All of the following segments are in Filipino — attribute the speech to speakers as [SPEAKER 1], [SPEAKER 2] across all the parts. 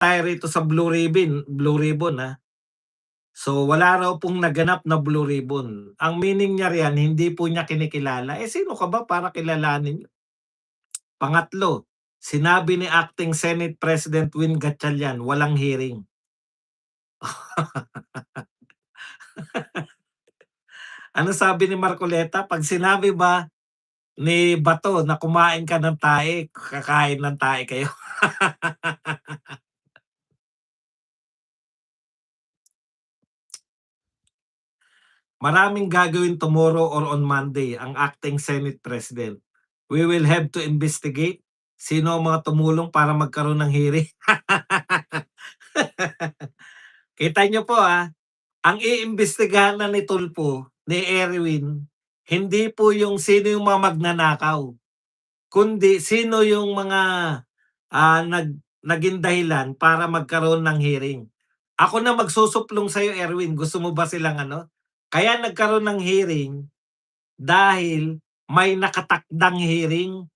[SPEAKER 1] tayo rito sa Blue Ribbon, So, wala raw pong naganap na Blue Ribbon. Ang meaning niya riyan hindi po niya kinikilala. Eh, sino ka ba para kilalanin yun? Pangatlo, sinabi ni Acting Senate President Win Gatchalian, walang hearing. Ano sabi ni Marcoleta? 'Pag sinabi ba ni Bato na kumain ka ng tae, kakain ng tae kayo? Maraming gagawin tomorrow or on Monday ang Acting Senate President. We will have to investigate sino ang mga tumulong para magkaroon ng hearing. Kita niyo po, ang iimbestigahan na ni Tulfo, ni Erwin, hindi po yung sino yung mga magnanakaw, kundi sino yung mga, naging dahilan para magkaroon ng hearing. Ako na magsusuplong sa'yo, Erwin, gusto mo ba silang ano? Kaya nagkaroon ng hearing dahil may nakatakdang hearing,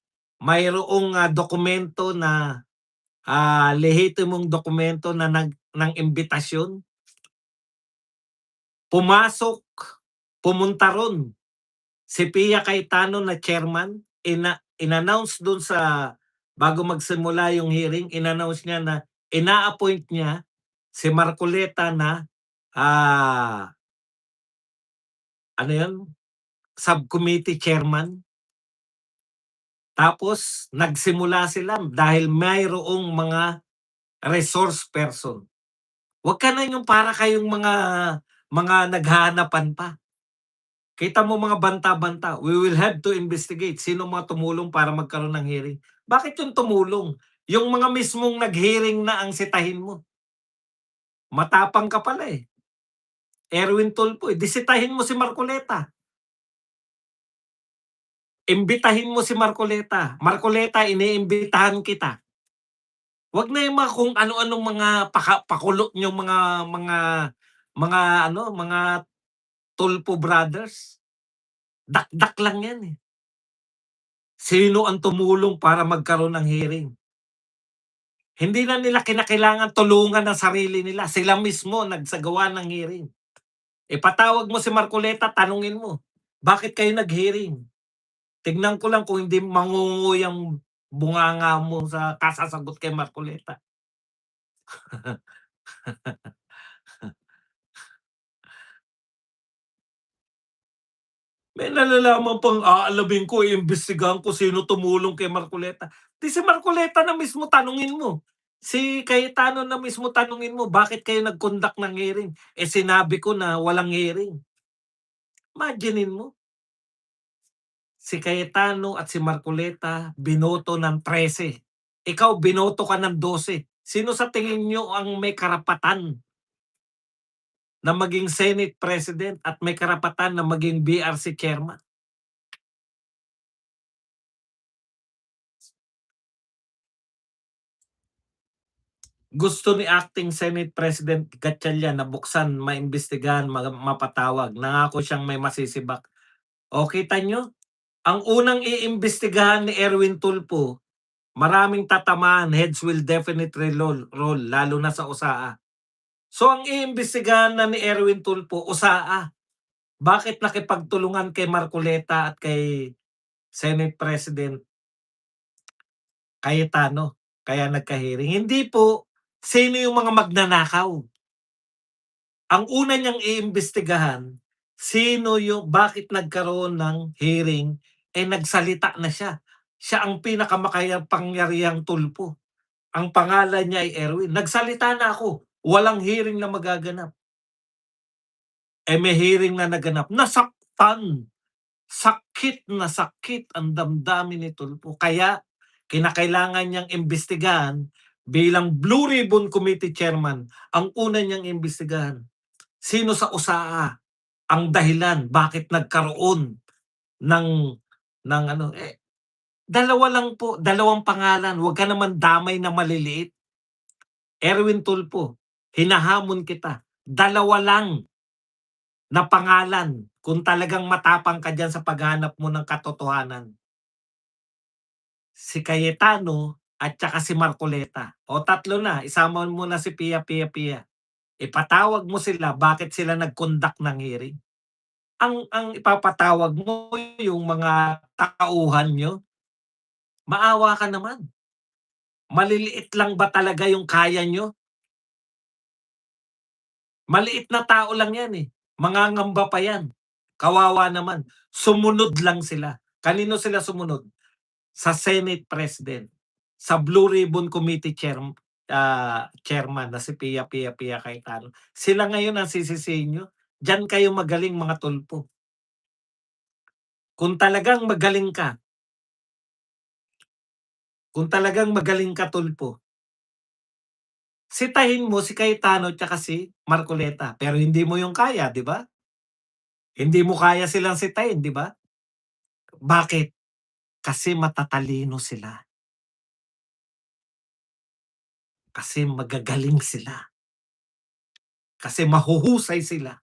[SPEAKER 1] mayroong, dokumento na, lehitimong dokumento na ng imbitasyon. Pumasok, pumunta ron si Pia Cayetano na chairman, in-announce dun sa bago magsimula yung hearing, in-announce niya na ina-appoint niya si Marcoleta na, ano yun, subcommittee chairman. Tapos nagsimula sila dahil mayroong mga resource person. Wag ka na yung para kayong mga naghahanapan pa. Kita mo mga banta-banta, we will have to investigate sino mga tumulong para magkaroon ng hearing. Bakit yung tumulong? Yung mga mismong nag-hearing na ang sitahin mo. Matapang ka pala eh. Erwin Tulfo, di sitahin mo si Marcoleta. Imbitahin mo si Marcoleta. Marcoleta, iniimbitahan kita. Wag na yung mga kung ano-anong mga pakulo niyong mga mga Tulfo brothers. Dakdak lang yan eh. Sino ang tumulong para magkaroon ng hearing? Hindi na nila kinakailangan tulungan ang sarili nila. Sila mismo nagsagawa ng hearing. Ipatawag mo si Marcoleta, tanungin mo, bakit kayo nag-hearing? Tignan ko lang kung hindi mangunguya ang bunganga mo sa kasasagot kay Marcoleta. May nalalaman pang aalamin ko, iimbestigahan ko sino tumulong kay Marcoleta. Di si Marcoleta na mismo tanungin mo. Si Cayetano na mismo tanungin mo, bakit kayo nag-conduct ng hearing? Eh sinabi ko na walang hearing. Imaginin mo, si Cayetano at si Marcoleta binoto ng 13. Ikaw binoto ka ng 12. Sino sa tingin nyo ang may karapatan na maging Senate President at may karapatan na maging BRC Chairman? Gusto ni Acting Senate President Gatchalian na buksan, maimbestigahan, mapatawag. Nangako siyang may masisibak. O kita nyo, ang unang iimbestigahan ni Erwin Tulfo, maraming tatamaan, heads will definitely roll, lalo na sa USAA. So ang iimbestigahan na ni Erwin Tulfo, USAA. Bakit nakipagtulungan kay Marcoleta at kay Senate President Cayetano? Kaya nagka-hearing. Hindi po sino yung mga magnanakaw. Ang una niyang iimbestigahan, sino yung bakit nagkaroon ng hearing, nagsalita na siya. Siya ang pinakamakapangyarihang Tulfo. Ang pangalan niya ay Erwin. Nagsalita na ako, walang hearing na magaganap. May hearing na naganap. Nasaktan. Sakit na sakit ang damdamin ni Tulfo. Kaya kinakailangan niyang imbestigahan bilang Blue Ribbon Committee Chairman. Ang una niyang imbestigahan, sino sa USAA ang dahilan bakit nagkaroon ng dalawa lang po, dalawang pangalan. Huwag ka naman damay na maliliit. Erwin Tulfo, hinahamon kita. Dalawa lang na pangalan kung talagang matapang ka diyan sa paghahanap mo ng katotohanan. Si Cayetano at tsaka si Marcoleta. O tatlo na, isama mo na si Pia, Pia, Pia. Ipatawag mo sila bakit sila nag-conduct ng hearing. Ang ipapatawag mo yung mga tauhan niyo, maawa ka naman. Maliliit lang ba talaga yung kaya niyo? Maliit na tao lang 'yan, eh, mangangamba pa 'yan. Kawawa naman, sumunod lang sila. Kanino sila sumunod? Sa Senate President, sa Blue Ribbon Committee chairman na si Pia, Pia, Pia Cayetano. Sila ngayon ang sisisihin niyo, diyan kayo magaling mga tulpo. Kung talagang magaling ka, kung talagang magaling ka tulpo, sitahin mo si Cayetano tsaka si Marcoleta, pero hindi mo yung kaya, 'di ba? Hindi mo kaya silang sitahin, 'di ba? Bakit? Kasi matatalino sila, kasi magagaling sila, kasi mahuhusay sila.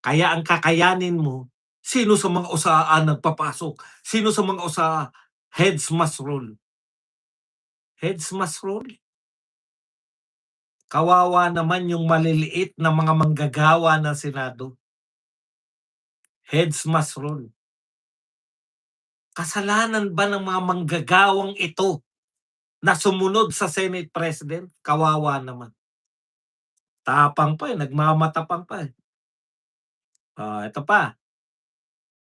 [SPEAKER 1] Kaya ang kakayanin mo, sino sa mga usahan nagpapasok, sino sa mga heads must roll. Heads must roll. Kawawa naman yung maliliit na mga manggagawa ng Senado. Heads must roll. Kasalanan ba ng mga manggagawang ito na sumunod sa Senate President? Kawawa naman. Tapang pa, eh, nagmamatapang pa, eh. Ito pa.